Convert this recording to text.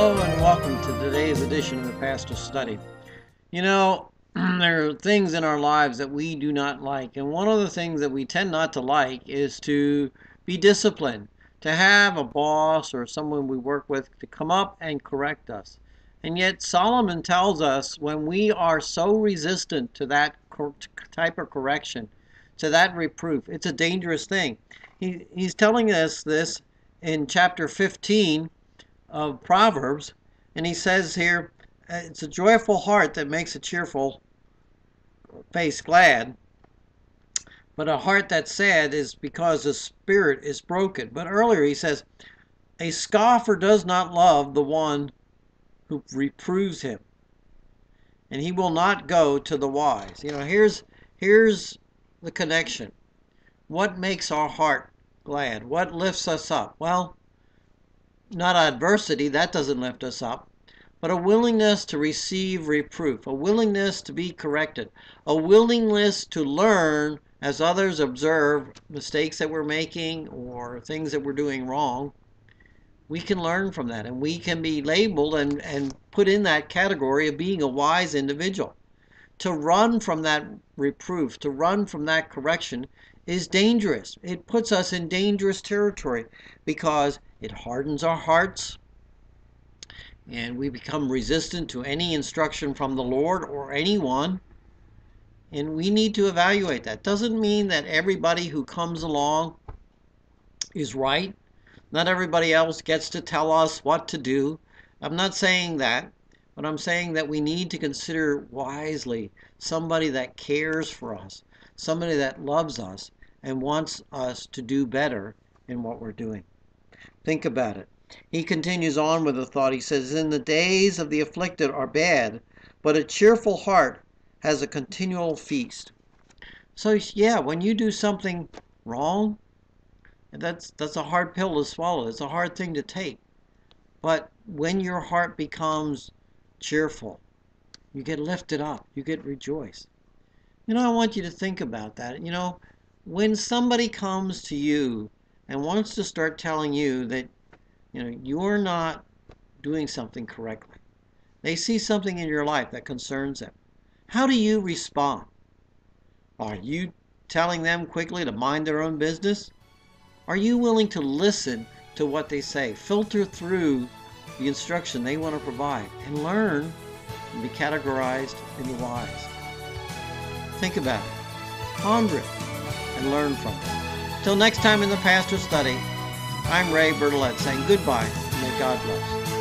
Hello and welcome to today's edition of the Pastor's Study. You know, there are things in our lives that we do not like, and one of the things that we tend not to like is to be disciplined, to have a boss or someone we work with to come up and correct us. And yet Solomon tells us when we are so resistant to that type of correction, to that reproof, it's a dangerous thing. He's telling us this in chapter 15 of Proverbs, and he says here, it's a joyful heart that makes a cheerful face glad, but a heart that's sad is because the spirit is broken. But earlier he says, a scoffer does not love the one who reproves him, and he will not go to the wise. You know, here's the connection. What makes our heart glad? What lifts us up? Well, not adversity, that doesn't lift us up, but a willingness to receive reproof, a willingness to be corrected, a willingness to learn as others observe mistakes that we're making or things that we're doing wrong. We can learn from that, and we can be labeled and put in that category of being a wise individual. To run from that reproof, to run from that correction is dangerous. It puts us in dangerous territory because it hardens our hearts and we become resistant to any instruction from the Lord or anyone. And we need to evaluate that. Doesn't mean that everybody who comes along is right. Not everybody else gets to tell us what to do. I'm not saying that, but I'm saying that we need to consider wisely somebody that cares for us, somebody that loves us and wants us to do better in what we're doing. Think about it. He continues on with a thought. He says, in the days of the afflicted are bad, but a cheerful heart has a continual feast. So yeah, when you do something wrong, that's a hard pill to swallow. It's a hard thing to take. But when your heart becomes cheerful, you get lifted up, you get rejoiced. You know, I want you to think about that. You know, when somebody comes to you and wants to start telling you that, you know, you're not doing something correctly, they see something in your life that concerns them, how do you respond? Are you telling them quickly to mind their own business? Are you willing to listen to what they say, filter through the instruction they want to provide, and learn and be categorized in the wise? Think about it, ponder it, and learn from it. Till next time in the Pastor's Study, I'm Ray Bertolet saying goodbye and may God bless.